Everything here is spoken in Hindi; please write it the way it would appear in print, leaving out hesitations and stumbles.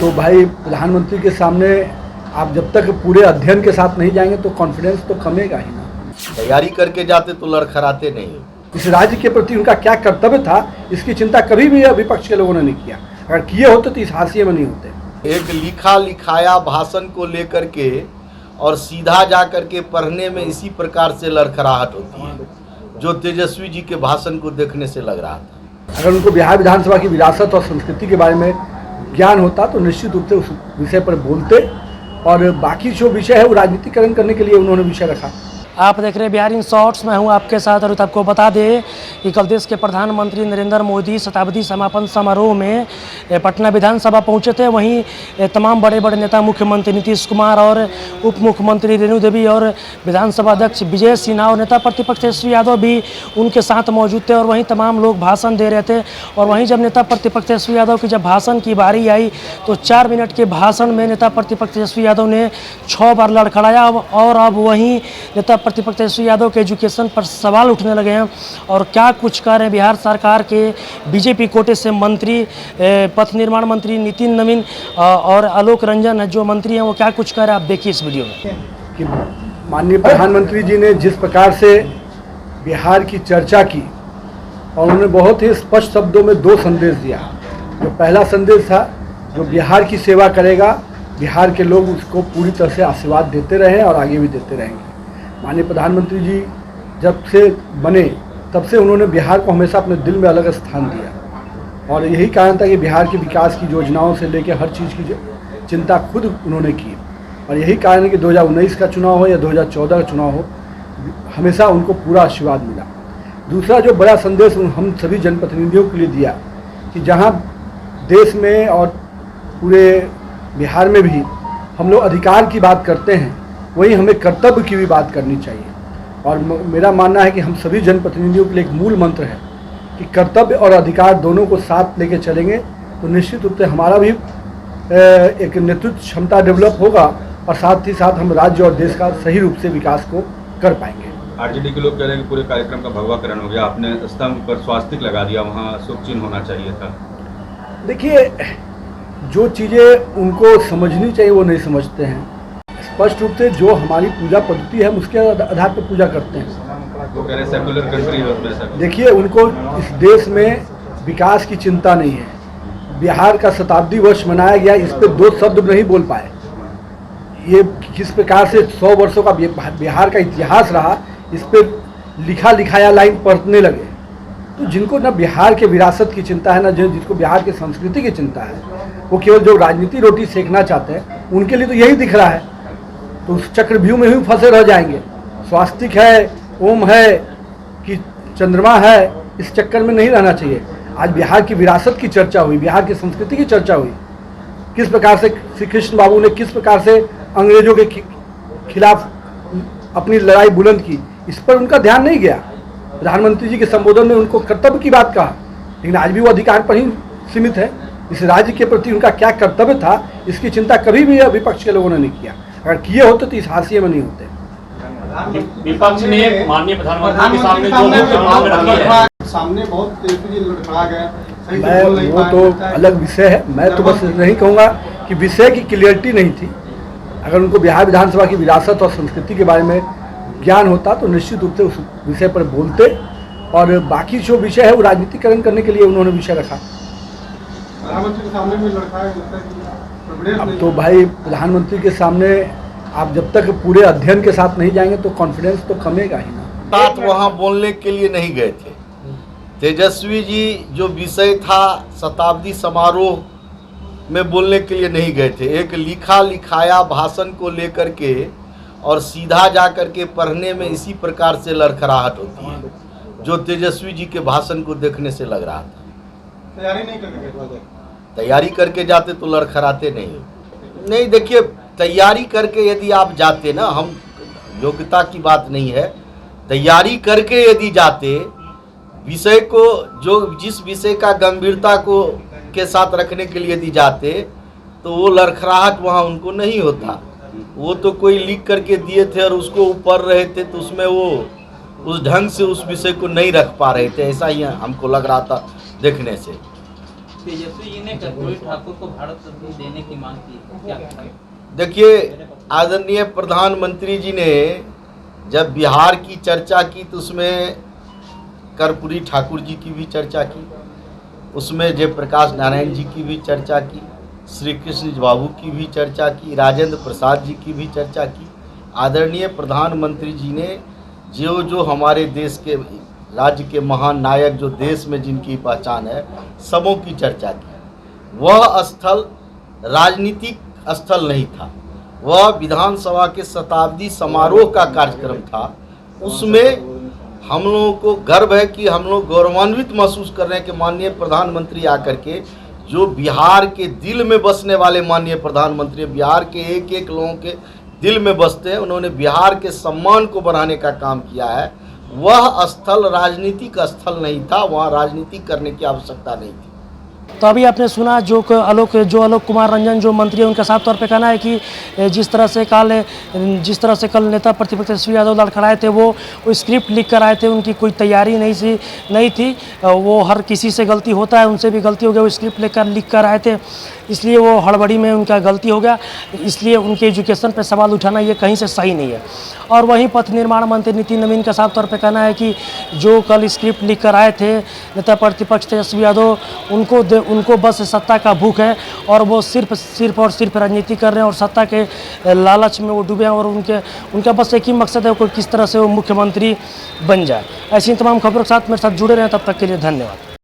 तो भाई प्रधानमंत्री के सामने आप जब तक पूरे अध्ययन के साथ नहीं जाएंगे तो कॉन्फिडेंस तो कमेगा ही ना। तैयारी करके जाते तो लड़खड़ाते नहीं हो। इस राज्य के प्रति उनका क्या कर्तव्य था, इसकी चिंता कभी भी विपक्ष के लोगों ने नहीं किया। अगर किए होते तो इस हाशिए में नहीं होते। एक लिखा लिखाया भाषण को लेकर के और सीधा जा करके पढ़ने में इसी प्रकार से लड़खड़ाहट होती है, जो तेजस्वी जी के भाषण को देखने से लग रहा था। अगर उनको बिहार विधानसभा की विरासत और संस्कृति के बारे में ज्ञान होता तो निश्चित रूप से उस विषय पर बोलते, और बाकी जो विषय है वो राजनीतिकरण करने के लिए उन्होंने विषय रखा। आप देख रहे हैं बिहार इन शॉर्ट्स। मैं हूं आपके साथ। और आपको बता दें कि कल देश के प्रधानमंत्री नरेंद्र मोदी शताब्दी समापन समारोह में पटना विधानसभा पहुंचे थे। वहीं तमाम बड़े बड़े नेता, मुख्यमंत्री नीतीश कुमार और उप मुख्यमंत्री रेणु देवी और विधानसभा अध्यक्ष विजय सिन्हा और नेता प्रतिपक्ष तेजस्वी यादव भी उनके साथ मौजूद थे। और वहीं तमाम लोग भाषण दे रहे थे। और वहीं जब नेता प्रतिपक्ष तेजस्वी यादव की जब भाषण की बारी आई तो 4 मिनट के भाषण में नेता प्रतिपक्ष तेजस्वी यादव ने 6 बार लड़खड़ाया। और अब वहीं नेता प्रतिपक्ष तेजस्वी यादव के एजुकेशन पर सवाल उठने लगे हैं। और क्या कुछ कह रहे हैं बिहार सरकार के बीजेपी कोटे से मंत्री, पथ निर्माण मंत्री नितिन नवीन और आलोक रंजन जो मंत्री हैं, वो क्या कुछ कह रहे हैं, आप देखिए इस वीडियो में। कि माननीय प्रधानमंत्री जी ने जिस प्रकार से बिहार की चर्चा की और उन्होंने बहुत ही स्पष्ट शब्दों में 2 संदेश दिया। जो पहला संदेश था, जो बिहार की सेवा करेगा, बिहार के लोग उसको पूरी तरह से आशीर्वाद देते रहे और आगे भी देते रहेंगे। माननीय प्रधानमंत्री जी जब से बने तब से उन्होंने बिहार को हमेशा अपने दिल में अलग स्थान दिया। और यही कारण था कि बिहार के विकास की योजनाओं से लेकर हर चीज़ की चिंता खुद उन्होंने की। और यही कारण है कि 2019 का चुनाव हो या 2014 का चुनाव हो, हमेशा उनको पूरा आशीर्वाद मिला। दूसरा जो बड़ा संदेश हम सभी जनप्रतिनिधियों के लिए दिया कि जहाँ देश में और पूरे बिहार में भी हम लोग अधिकार की बात करते हैं, वहीं हमें कर्तव्य की भी बात करनी चाहिए। और मेरा मानना है कि हम सभी जनप्रतिनिधियों के लिए एक मूल मंत्र है कि कर्तव्य और अधिकार दोनों को साथ लेके चलेंगे तो निश्चित रूप से हमारा भी एक नेतृत्व क्षमता डेवलप होगा और साथ ही साथ हम राज्य और देश का सही रूप से विकास को कर पाएंगे। आरजेडी के लोग कह रहे हैं कि पूरे कार्यक्रम का भगवाकरण हो गया, आपने स्तंभ पर स्वास्तिक लगा दिया, वहाँ शुभ चिन्ह होना चाहिए था। देखिए, जो चीज़ें उनको समझनी चाहिए वो नहीं समझते हैं। स्पष्ट रूप से जो हमारी पूजा पद्धति है उसके आधार पर पूजा करते हैं। वो कह रहे हैं सेकुलर कंट्री है। देखिए, उनको इस देश में विकास की चिंता नहीं है। बिहार का शताब्दी वर्ष मनाया गया, इस पर 2 शब्द नहीं बोल पाए। ये किस प्रकार से 100 वर्षों का बिहार का इतिहास रहा, इस पर लिखा लिखाया लाइन पढ़ने लगे। तो जिनको न बिहार के विरासत की चिंता है, न जिसको बिहार की संस्कृति की चिंता है, वो केवल जो राजनीति रोटी सेकना चाहते हैं, उनके लिए तो यही दिख रहा है। तो उस चक्रव्यूह में ही फंसे रह जाएंगे। स्वास्तिक है, ओम है कि चंद्रमा है, इस चक्कर में नहीं रहना चाहिए। आज बिहार की विरासत की चर्चा हुई, बिहार की संस्कृति की चर्चा हुई। किस प्रकार से श्री कृष्ण बाबू ने किस प्रकार से अंग्रेजों के खिलाफ अपनी लड़ाई बुलंद की, इस पर उनका ध्यान नहीं गया। प्रधानमंत्री जी के संबोधन में उनको कर्तव्य की बात कहा, लेकिन आज भी वो अधिकार पर ही सीमित है। इस राज्य के प्रति उनका क्या कर्तव्य था, इसकी चिंता कभी भी विपक्ष के लोगों ने नहीं किया। अगर किए होते तो इस हाशिए में नहीं होते। विपक्ष ने माननीय प्रधानमंत्री के सामने जो मांग रखी है, सामने बहुत तेजी लड़खड़ा गया। मैं वो तो अलग विषय है। मैं तो बस नहीं कहूँगा कि विषय की क्लियरिटी नहीं थी। अगर उनको बिहार विधानसभा की विरासत और संस्कृति के बारे में ज्ञान होता तो निश्चित रूप से उस विषय पर बोलते, और बाकी जो विषय है वो राजनीतिकरण करने के लिए उन्होंने विषय रखा। प्रधानमंत्री के सामने भी लड़खड़ाया। अब तो भाई प्रधानमंत्री के सामने आप जब तक पूरे अध्ययन के साथ नहीं जाएंगे तो कॉन्फिडेंस तो कमेगा ही ना। साथ वहाँ बोलने के लिए नहीं गए थे। तेजस्वी जी जो विषय था शताब्दी समारोह में बोलने के लिए नहीं गए थे। एक लिखा लिखाया भाषण को लेकर के और सीधा जा कर के पढ़ने में इसी प्रकार से लड़खड़ाहट होती है, जो तेजस्वी जी के भाषण को देखने से लग रहा था। तैयारी नहीं करके तैयारी करके जाते तो लड़खड़ाते नहीं हो। नहीं, देखिए, तैयारी करके यदि आप जाते ना, हम योग्यता की बात नहीं है, तैयारी करके यदि जाते, विषय को जो जिस विषय का गंभीरता को के साथ रखने के लिए यदि जाते तो वो लड़खड़ाहट वहाँ उनको नहीं होता। वो तो कोई लिख करके दिए थे और उसको ऊपर रहे थे, तो उसमें वो उस ढंग से उस विषय को नहीं रख पा रहे थे। ऐसा ही हमको लग रहा था देखने से। तेजस्वी जी ने कर्पूरी ठाकुर को भारत रत्न देने की मांग की है, क्या कहेंगे? देखिए, आदरणीय प्रधानमंत्री जी ने जब बिहार की चर्चा की तो उसमें कर्पूरी ठाकुर जी की भी चर्चा की, उसमें जयप्रकाश नारायण जी की भी चर्चा की, श्री कृष्ण बाबू की भी चर्चा की, राजेंद्र प्रसाद जी की भी चर्चा की। आदरणीय प्रधानमंत्री जी ने जो जो हमारे देश के राज्य के महान नायक जो देश में जिनकी पहचान है सबों की चर्चा की। वह स्थल राजनीतिक स्थल नहीं था, वह विधानसभा के शताब्दी समारोह का कार्यक्रम था। उसमें हम लोगों को गर्व है कि हम लोग गौरवान्वित महसूस कर रहे हैं कि माननीय प्रधानमंत्री आकर के जो बिहार के दिल में बसने वाले माननीय प्रधानमंत्री, बिहार के एक एक लोगों के दिल में बसते हैं, उन्होंने बिहार के सम्मान को बढ़ाने का काम किया है। वह स्थल राजनीतिक स्थल नहीं था, वहाँ राजनीति करने की आवश्यकता नहीं थी। तो अभी आपने सुना जो आलोक कुमार रंजन जो मंत्री है, उनका साफ तौर पे कहना है कि जिस तरह से कल नेता प्रतिपक्ष तेजस्वी यादव लड़खड़ाए थे, वो स्क्रिप्ट लिख कर आए थे, उनकी कोई तैयारी नहीं थी। वो हर किसी से गलती होता है, उनसे भी गलती हो गया, वो स्क्रिप्ट लिख कर आए थे, इसलिए वो हड़बड़ी में उनका गलती हो गया, इसलिए उनके एजुकेशन पर सवाल उठाना ये कहीं से सही नहीं है। और वहीं पथ निर्माण मंत्री नितिन नवीन का साफ तौर पर कहना है कि जो कल स्क्रिप्ट लिख कर आए थे नेता प्रतिपक्ष तेजस्वी यादव, उनको बस सत्ता का भूख है और वो सिर्फ और सिर्फ राजनीति कर रहे हैं और सत्ता के लालच में वो डूबे हैं और उनका बस एक ही मकसद है, कोई किस तरह से वो मुख्यमंत्री बन जाए। ऐसी तमाम खबरों के साथ मेरे साथ जुड़े रहें, तब तक के लिए धन्यवाद।